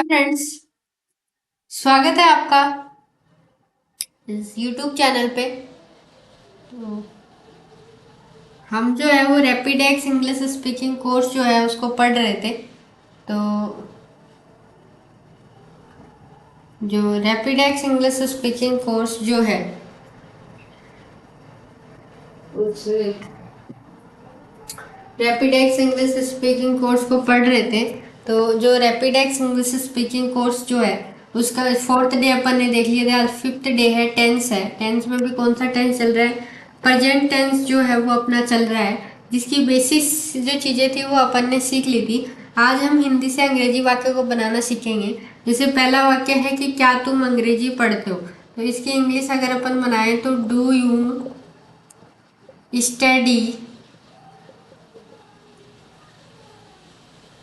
Friends, स्वागत है आपका इस YouTube चैनल पे। तो हम जो है वो रैपिडेक्स इंग्लिश स्पीकिंग कोर्स जो है उसको पढ़ रहे थे। तो जो रैपिडेक्स इंग्लिश स्पीकिंग कोर्स जो है उस रैपिडेक्स इंग्लिश स्पीकिंग कोर्स को पढ़ रहे थे। तो जो रैपिडेक्स इंग्लिश स्पीकिंग कोर्स जो है उसका फोर्थ डे अपन ने देख लिया था। फिफ्थ डे है, टेंस है। टेंस में भी कौन सा टेंस चल रहा है? प्रेजेंट टेंस जो है वो अपना चल रहा है, जिसकी बेसिस जो चीज़ें थी वो अपन ने सीख ली थी। आज हम हिंदी से अंग्रेजी वाक्य को बनाना सीखेंगे। जैसे पहला वाक्य है कि क्या तुम अंग्रेजी पढ़ते हो, तो इसकी इंग्लिश अगर अपन बनाए तो do you study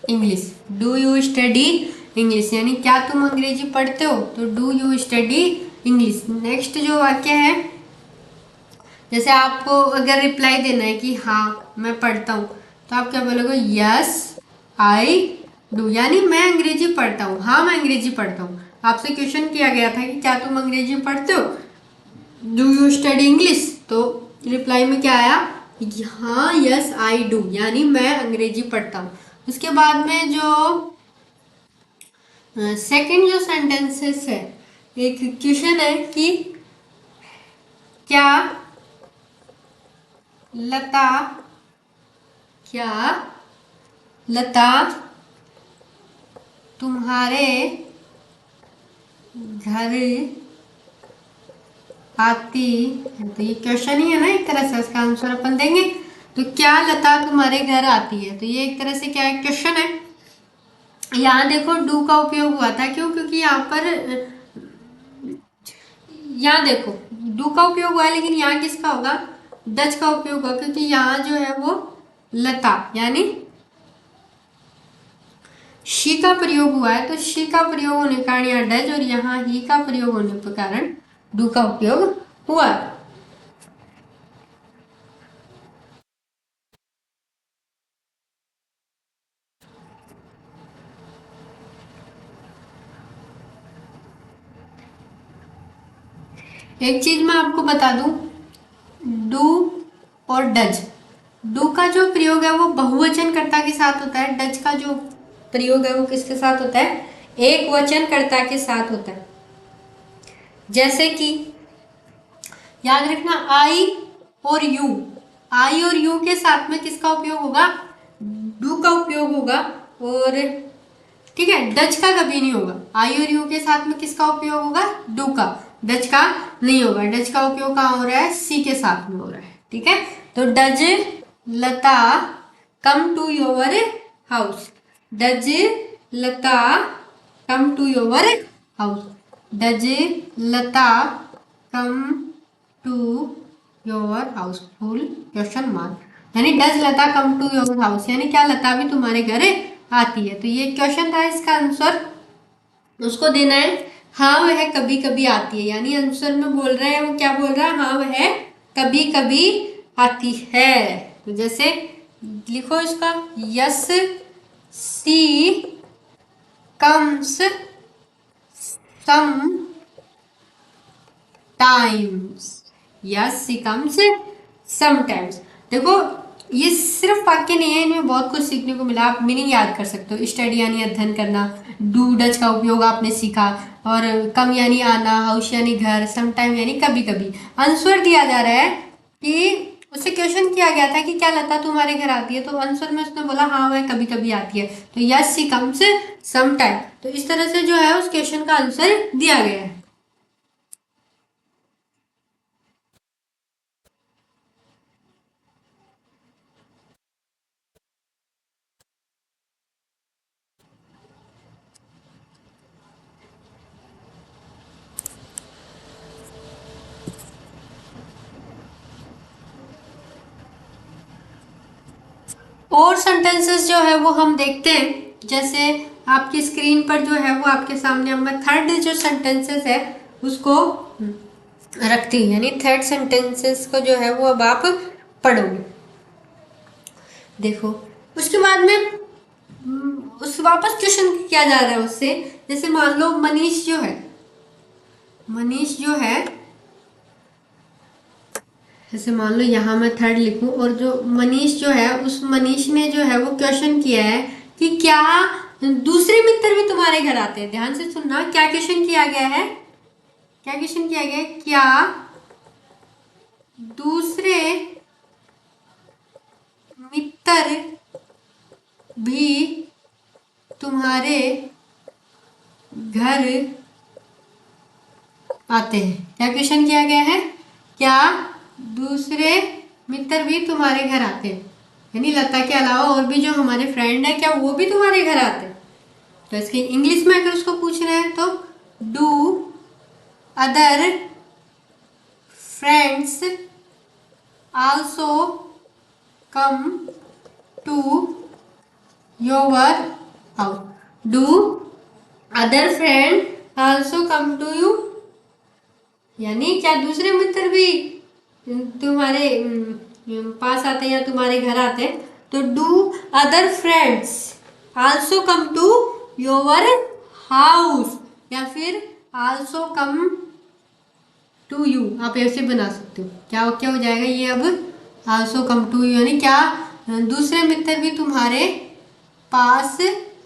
English. Do you study English यानी क्या तुम अंग्रेजी पढ़ते हो, तो do you study English. Next जो वाक्य है, जैसे आपको अगर रिप्लाई देना है कि हाँ मैं पढ़ता हूँ, तो आप क्या बोलोगे? यस आई डू, यानी मैं अंग्रेजी पढ़ता हूँ। हाँ मैं अंग्रेजी पढ़ता हूँ। आपसे क्वेश्चन किया गया था कि क्या तुम अंग्रेजी पढ़ते हो, डू यू स्टडी इंग्लिश, तो रिप्लाई में क्या आया? हाँ यस आई डू, यानी मैं अंग्रेजी पढ़ता हूँ। उसके बाद में जो सेकंड जो सेंटेंसेस है, एक क्वेश्चन है कि क्या लता क्या लता तुम्हारे घर आती है? तो ये क्वेश्चन ही है ना एक तरह से, इसका आंसर अपन देंगे। तो क्या लता तुम्हारे घर आती है, तो ये एक तरह से क्या है? क्वेश्चन है। यहाँ देखो डू का उपयोग हुआ था, क्यों? क्योंकि यहाँ पर यहाँ देखो डू का उपयोग हुआ है, लेकिन यहाँ किसका होगा? डच का उपयोग होगा, क्योंकि यहाँ जो है वो लता यानी शी का प्रयोग हुआ है। तो शी का प्रयोग होने के कारण यहाँ डच, और यहाँ ही का प्रयोग होने के कारण डू का उपयोग हुआ है। एक चीज मैं आपको बता दूं, डू और डज, डू का जो प्रयोग है वो बहुवचन कर्ता के साथ होता है। डज का जो प्रयोग है वो किसके साथ होता है? एक वचन कर्ता के साथ होता है। जैसे कि याद रखना, आई और यू, आई और यू के साथ में किसका उपयोग होगा? डू का उपयोग होगा। और ठीक है, डच का कभी नहीं होगा। आई और यू के साथ में किसका उपयोग होगा? डू का। डच का नहीं होगा। डच का उपयोग कहाँ हो रहा है? सी के साथ में हो रहा है। ठीक है, तो does Lata come to your house, does Lata come to your house, does Lata come to your house, full question mark. यानी does Lata come to your house, यानी क्या लता भी तुम्हारे घर आती है। तो ये क्वेश्चन था, इसका आंसर उसको देना है हाँ वह कभी कभी आती है। यानी आंसर में बोल रहे हैं वो क्या बोल रहा है? हाँ वह कभी कभी आती है। तो जैसे लिखो इसका, यस सी कम्स सम टाइम्स, यस सी कम्स समटाइम्स। देखो ये सिर्फ वाक्य नहीं है, इनमें बहुत कुछ सीखने को मिला। आप मीनिंग याद कर सकते हो। स्टडी यानी अध्ययन करना, डू डच का उपयोग आपने सीखा, और कम यानी आना, हाउस यानी घर, समटाइम यानी कभी कभी। आंसर दिया जा रहा है कि उससे क्वेश्चन किया गया था कि क्या लता तुम्हारे घर आती है, तो आंसर में उसने बोला हाँ वह कभी कभी आती है। तो यस सी कम्स समटाइम। तो इस तरह से जो है उस क्वेश्चन का आंसर दिया गया है। और सेंटेंसेस जो है वो हम देखते हैं। जैसे आपकी स्क्रीन पर जो है वो आपके सामने, अब मैं थर्ड जो सेंटेंसेस है उसको रखती हूँ, यानी थर्ड सेंटेंसेस को जो है वो अब आप पढ़ोगे। देखो उसके बाद में उस वापस क्वेश्चन किया जा रहा है उससे। जैसे मान लो मनीष जो है, जैसे मान लो यहाँ मैं थर्ड लिखूं और जो मनीष जो है, उस मनीष ने जो है वो क्वेश्चन किया है कि क्या दूसरे मित्र भी तुम्हारे घर आते हैं। ध्यान से सुनना, क्या क्वेश्चन किया गया है, क्या दूसरे मित्र भी तुम्हारे घर आते हैं। क्या क्वेश्चन किया गया है, क्या दूसरे मित्र भी तुम्हारे घर आते हैं, यानी लता के अलावा और भी जो हमारे फ्रेंड है, क्या वो भी तुम्हारे घर आते हैं। तो इसकी इंग्लिश में अगर उसको पूछ रहे हैं तो do other friends also come to your house. Do other friend also come to you, यानी क्या दूसरे मित्र भी तुम्हारे पास आते हैं या तुम्हारे घर आते हैं। तो do other friends also come to your house, या फिर आल्सो कम टू यू, आप ऐसे बना सकते हो। क्या हो जाएगा ये अब, आल्सो कम टू यू, यानी क्या दूसरे मित्र भी तुम्हारे पास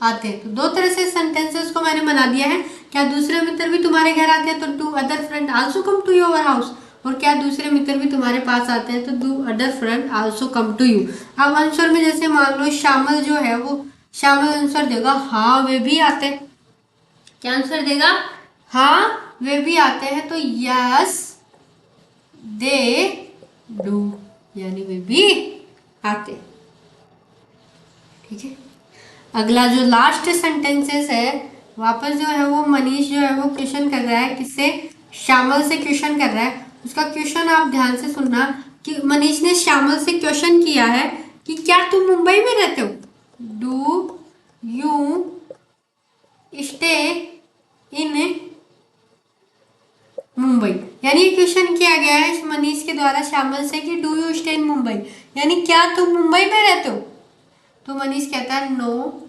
आते हैं। तो दो तरह से सेंटेंसेस को मैंने बना दिया है। क्या दूसरे मित्र भी तुम्हारे घर आते हैं, तो do other friend also come to your house, और क्या दूसरे मित्र भी तुम्हारे पास आते हैं, तो do other friend also come to you. अब आंसर में जैसे मान लो श्यामल जो है वो, श्यामल आंसर देगा हाँ वे भी आते हैं। क्या आंसर देगा, हाँ वे भी आते हैं, तो यस दे डू, यानी वे भी आते। ठीक है, अगला जो लास्ट सेंटेंसेस है, वापस जो है वो मनीष जो है वो क्वेश्चन कर रहा है, किससे, श्यामल से क्वेश्चन कर रहा है। उसका क्वेश्चन आप ध्यान से सुनना कि मनीष ने श्यामल से क्वेश्चन किया है कि क्या तुम मुंबई में रहते हो, do you stay in Mumbai, यानी क्वेश्चन किया गया है मनीष के द्वारा श्यामल से कि do you stay in Mumbai, यानी क्या तुम मुंबई में रहते हो। तो मनीष कहता है नो,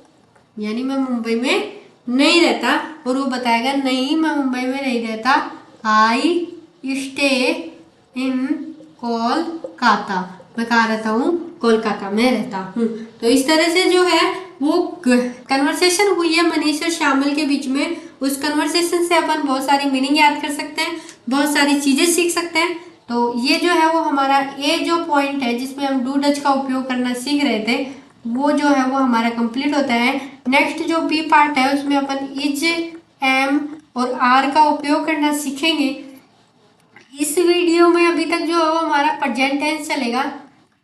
यानी मैं मुंबई में नहीं रहता, और वो बताएगा नहीं मैं मुंबई में नहीं रहता, आई स्टे इन कोलकाता, मैं कहाँ रहता हूँ, कोलकाता में रहता हूँ। तो इस तरह से जो है वो कन्वर्सेशन हुई है मनीष और श्यामल के बीच में। उस कन्वर्सेशन से अपन बहुत सारी मीनिंग याद कर सकते हैं, बहुत सारी चीजें सीख सकते हैं। तो ये जो है वो हमारा ए जो पॉइंट है जिसमें हम डू डच का उपयोग करना सीख रहे थे, वो जो है वो हमारा कंप्लीट होता है। नेक्स्ट जो बी पार्ट है उसमें अपन इज, एम और आर का उपयोग करना सीखेंगे। इस वीडियो में अभी तक जो है वो हमारा प्रेजेंट टेंस चलेगा,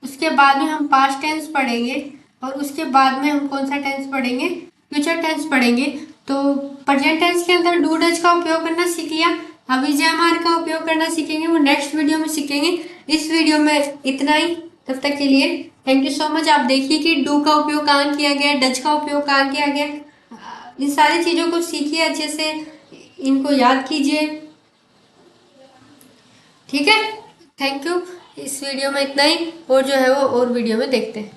उसके बाद में हम पास्ट टेंस पढ़ेंगे, और उसके बाद में हम कौन सा टेंस पढ़ेंगे, फ्यूचर टेंस पढ़ेंगे। तो प्रेजेंट टेंस के अंदर डू डच का उपयोग करना सीख लिया, अभी इज, एम आर का उपयोग करना सीखेंगे, वो नेक्स्ट वीडियो में सीखेंगे। इस वीडियो में इतना ही, तब तक के लिए थैंक यू सो मच। आप देखिए कि डू का उपयोग कहाँ किया गया, डच का उपयोग कहाँ किया गया, इन सारी चीज़ों को सीखिए अच्छे से, इनको याद कीजिए। ठीक है, थैंक यू। इस वीडियो में इतना ही, और जो है वो और वीडियो में देखते हैं।